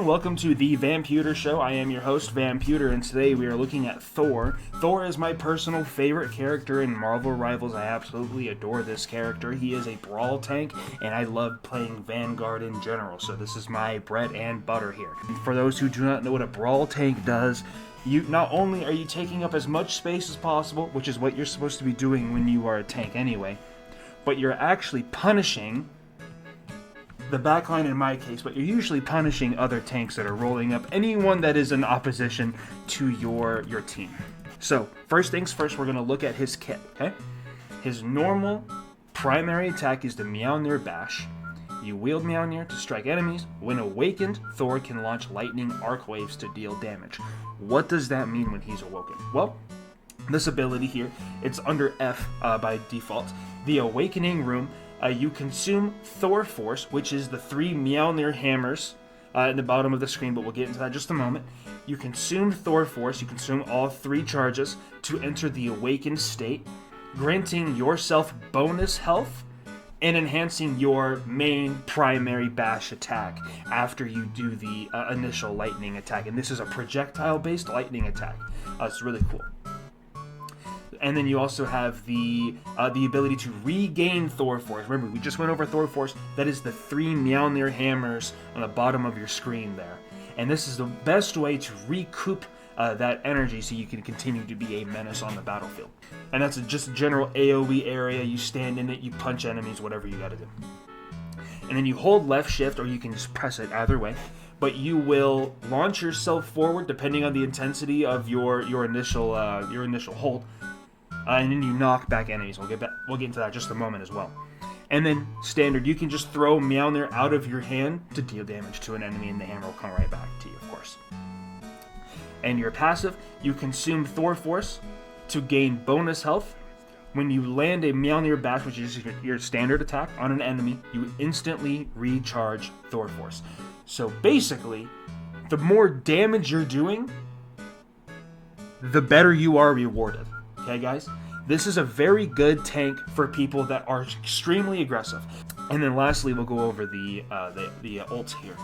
Welcome to the Vamputer Show. I am your host, Vamputer, and today we are looking at Thor. Thor is my personal favorite character in Marvel Rivals. I absolutely adore this character. He is a brawl tank, and I love playing Vanguard in general, so this is my bread and butter here. For those who do not know what a brawl tank does, you not only are you taking up as much space as possible, which is what you're supposed to be doing when you are a tank anyway, but you're actually punishing the backline in my case, but you're usually punishing other tanks that are rolling up, anyone that is in opposition to your team. So, first things first, we're going to look at his kit, okay? His normal primary attack is the Mjolnir Bash. You wield Mjolnir to strike enemies. When awakened, Thor can launch lightning arc waves to deal damage. What does that mean when he's awoken? Well, this ability here, it's under F by default. The Awakening Room, you consume Thor Force, which is the 3 Mjolnir hammers at the bottom of the screen, but we'll get into that in just a moment. You consume Thor Force, you consume all 3 charges to enter the awakened state, granting yourself bonus health and enhancing your main primary bash attack after you do the initial lightning attack. And this is a projectile-based lightning attack. It's really cool. And then you also have the ability to regain Thor Force. Remember, we just went over Thor Force. That is the 3 Mjolnir hammers on the bottom of your screen there. And this is the best way to recoup that energy so you can continue to be a menace on the battlefield. And that's just a general AoE area. You stand in it, you punch enemies, whatever you gotta do. And then you hold left shift, or you can just press it either way. But you will launch yourself forward depending on the intensity of your initial hold. And then you knock back enemies. We'll get into that in just a moment as well. And then standard, you can just throw Mjolnir out of your hand to deal damage to an enemy, and the hammer will come right back to you, of course. And your passive, you consume Thor Force to gain bonus health. When you land a Mjolnir Bash, which is your standard attack, on an enemy, you instantly recharge Thor Force. So basically, the more damage you're doing, the better you are rewarded. Okay, guys? This is a very good tank for people that are extremely aggressive. And then lastly, we'll go over the ult here.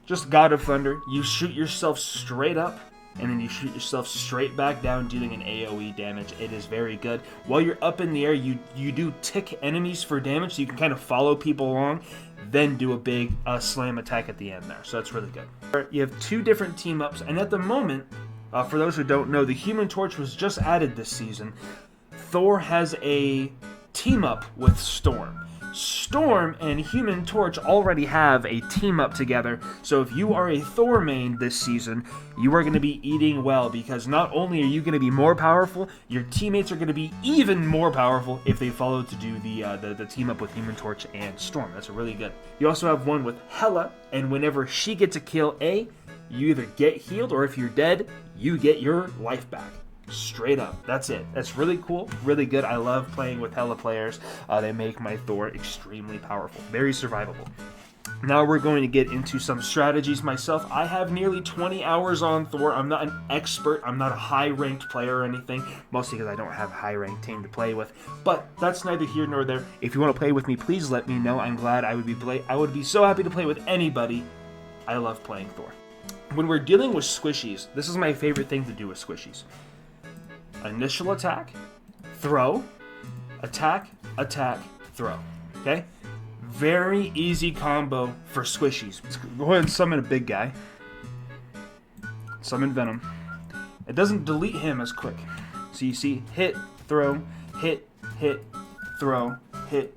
Just God of Thunder. You shoot yourself straight up, and then you shoot yourself straight back down, dealing an AoE damage. It is very good. While you're up in the air, you do tick enemies for damage, so you can kind of follow people along, then do a big slam attack at the end there. So that's really good. You have 2 different team-ups, and at the moment, for those who don't know, the Human Torch was just added this season. Thor has a team-up with Storm. Storm and Human Torch already have a team-up together, so if you are a Thor main this season, you are going to be eating well, because not only are you going to be more powerful, your teammates are going to be even more powerful if they follow to do the team-up with Human Torch and Storm. That's really good. You also have one with Hela, and whenever she gets a kill you either get healed, or if you're dead, you get your life back. Straight up. That's it. That's really cool. Really good. I love playing with Hela players. They make my Thor extremely powerful. Very survivable. Now we're going to get into some strategies myself. I have nearly 20 hours on Thor. I'm not an expert. I'm not a high-ranked player or anything, mostly because I don't have a high-ranked team to play with. But that's neither here nor there. If you want to play with me, please let me know. I'm glad I would be so happy to play with anybody. I love playing Thor. When we're dealing with squishies, this is my favorite thing to do with squishies. Initial attack, throw, attack, attack, throw. Okay? Very easy combo for squishies. Let's go ahead and summon a big guy. Summon Venom. It doesn't delete him as quick. So you see, hit, throw, hit, throw, hit,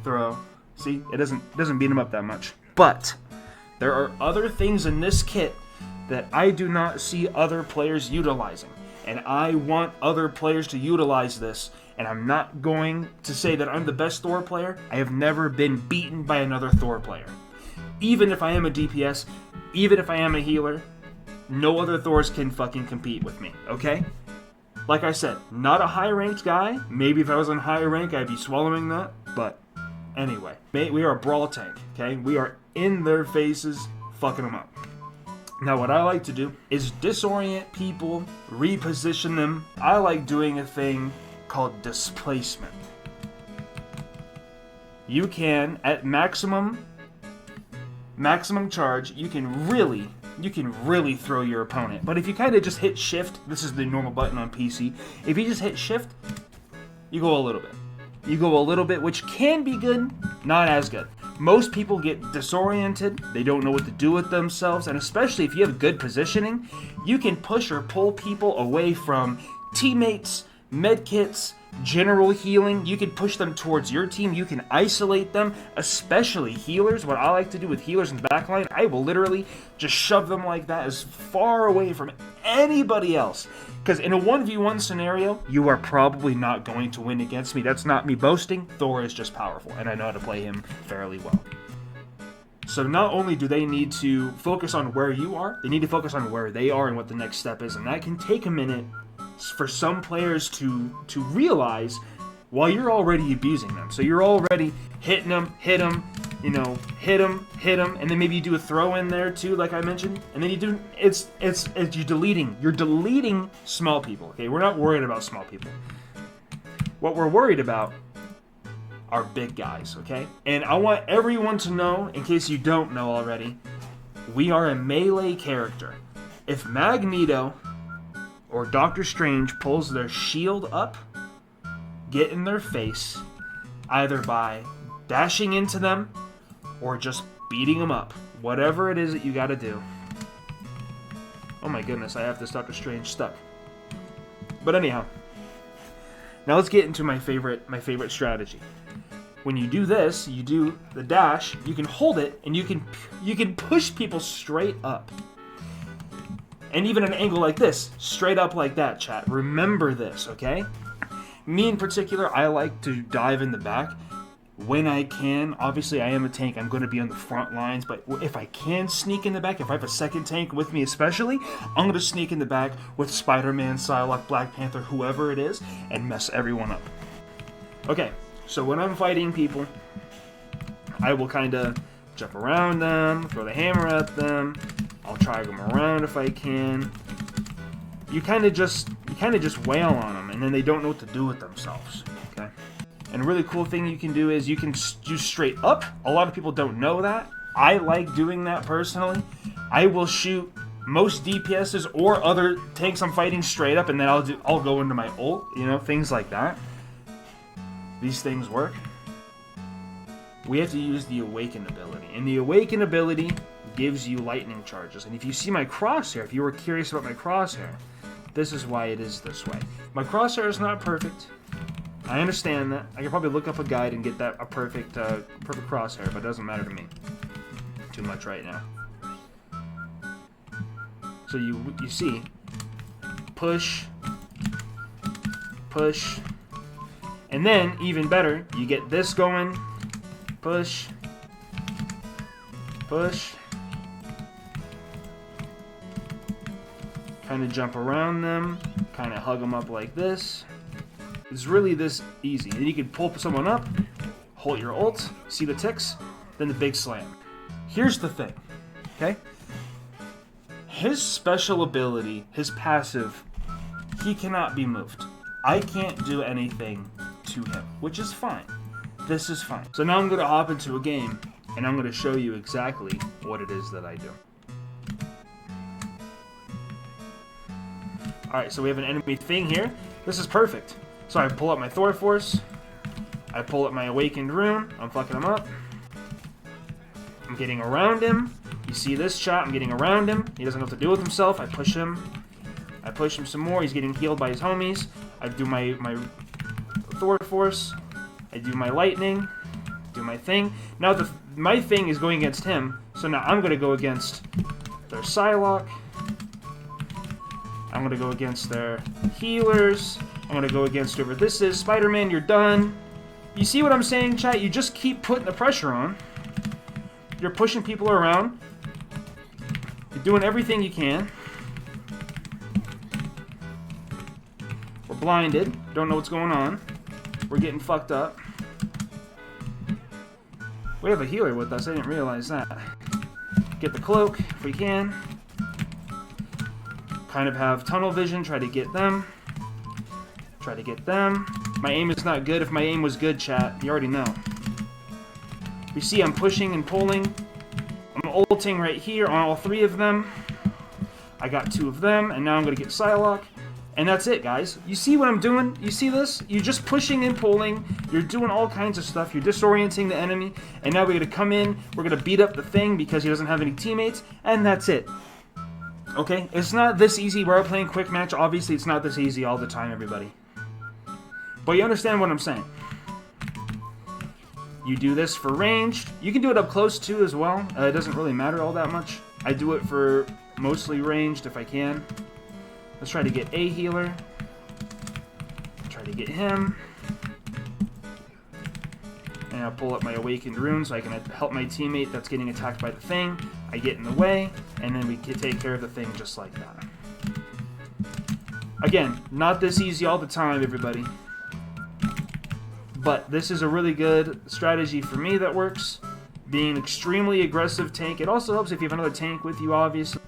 throw. See, it doesn't beat him up that much. But there are other things in this kit that I do not see other players utilizing. And I want other players to utilize this. And I'm not going to say that I'm the best Thor player. I have never been beaten by another Thor player. Even if I am a DPS, even if I am a healer, no other Thors can fucking compete with me, okay? Like I said, not a high-ranked guy. Maybe if I was on higher rank, I'd be swallowing that. But anyway, we are a brawl tank, okay? We are in their faces, fucking them up. Now, what I like to do is disorient people, reposition them. I like doing a thing called displacement. You can, at maximum maximum charge, you can really throw your opponent. But if you kind of just hit shift, this is the normal button on PC, if you just hit shift, you go a little bit. You go a little bit, which can be good, not as good. Most people get disoriented, they don't know what to do with themselves, and especially if you have good positioning, you can push or pull people away from teammates, medkits, general healing. You can push them towards your team, you can isolate them, especially healers. What I like to do with healers in the backline, I will literally just shove them like that as far away from anybody else. Because in a 1v1 scenario, you are probably not going to win against me. That's not me boasting. Thor is just powerful, and I know how to play him fairly well. So not only do they need to focus on where you are, they need to focus on where they are and what the next step is. And that can take a minute for some players to realize while you're already abusing them. So you're already hitting them, hit them, and then maybe you do a throw in there too, like I mentioned, and then you do, you're deleting small people, okay? We're not worried about small people. What we're worried about are big guys, okay? And I want everyone to know, in case you don't know already, we are a melee character. If Magneto or Doctor Strange pulls their shield up, get in their face, either by dashing into them or just beating them up. Whatever it is that you gotta do. Oh my goodness, I have this Doctor Strange stuck. But anyhow, now let's get into my favorite strategy. When you do this, you do the dash, you can hold it, and you can push people straight up. And even an angle like this, straight up like that, chat. Remember this, okay? Me in particular, I like to dive in the back when I can. Obviously, I am a tank. I'm going to be on the front lines. But if I can sneak in the back, if I have a second tank with me especially, I'm going to sneak in the back with Spider-Man, Psylocke, Black Panther, whoever it is, and mess everyone up. Okay, so when I'm fighting people, I will kind of jump around them, throw the hammer at them. I'll try them around if I can. You kind of just wail on them, and then they don't know what to do with themselves. Okay. And a really cool thing you can do is you can do straight up. A lot of people don't know that. I like doing that personally. I will shoot most DPSs or other tanks I'm fighting straight up, and then I'll go into my ult. Things like that. These things work. We have to use the Awaken ability, and the Awaken ability gives you lightning charges. And if you see my crosshair, if you were curious about my crosshair, this is why it is this way. My crosshair is not perfect. I understand that. I could probably look up a guide and get that a perfect crosshair, but it doesn't matter to me too much right now. So you see, push, and then even better, you get this going, push, kind of jump around them, kind of hug them up like this. It's really this easy. Then you can pull someone up, hold your ult, see the ticks, then the big slam. Here's the thing, okay? His special ability, his passive, he cannot be moved. I can't do anything to him, which is fine. This is fine. So now I'm going to hop into a game, and I'm going to show you exactly what it is that I do. Alright, so we have an enemy thing here. This is perfect. So I pull up my Thor Force. I pull up my Awakened Rune. I'm fucking him up. I'm getting around him. You see this shot? I'm getting around him. He doesn't know what to do with himself. I push him. I push him some more. He's getting healed by his homies. I do my Thor Force. I do my Lightning. Do my thing. Now my thing is going against him. So now I'm going to go against their Psylocke. I'm going to go against their healers. I'm going to go against whoever this is. Spider-Man, you're done. You see what I'm saying, chat? You just keep putting the pressure on. You're pushing people around. You're doing everything you can. We're blinded. Don't know what's going on. We're getting fucked up. We have a healer with us. I didn't realize that. Get the cloak if we can. Kind of have tunnel vision. Try to get them. Try to get them. My aim is not good. If my aim was good, chat, you already know. You see I'm pushing and pulling. I'm ulting right here on all 3 of them. I got 2 of them, and now I'm going to get Psylocke. And that's it, guys. You see what I'm doing? You see this? You're just pushing and pulling. You're doing all kinds of stuff. You're disorienting the enemy. And now we're going to come in. We're going to beat up the Thing because he doesn't have any teammates. And that's it. Okay? It's not this easy. We're playing quick match. Obviously, it's not this easy all the time, everybody. But you understand what I'm saying. You do this for ranged. You can do it up close, too, as well. It doesn't really matter all that much. I do it for mostly ranged if I can. Let's try to get a healer. Try to get him. And I'll pull up my Awakened Rune so I can help my teammate that's getting attacked by the Thing. I get in the way, and then we can take care of the Thing just like that. Again, not this easy all the time, everybody. But this is a really good strategy for me that works. Being an extremely aggressive tank. It also helps if you have another tank with you, obviously.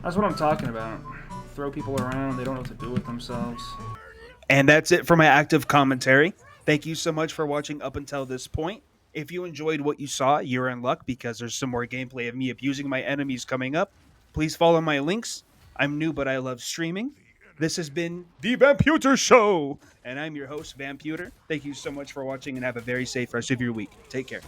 That's what I'm talking about. Throw people around, they don't know what to do with themselves. And that's it for my active commentary. Thank you so much for watching up until this point. If you enjoyed what you saw, you're in luck because there's some more gameplay of me abusing my enemies coming up. Please follow my links. I'm new, but I love streaming. This has been The Vamputer Show, and I'm your host, Vamputer. Thank you so much for watching, and have a very safe rest of your week. Take care.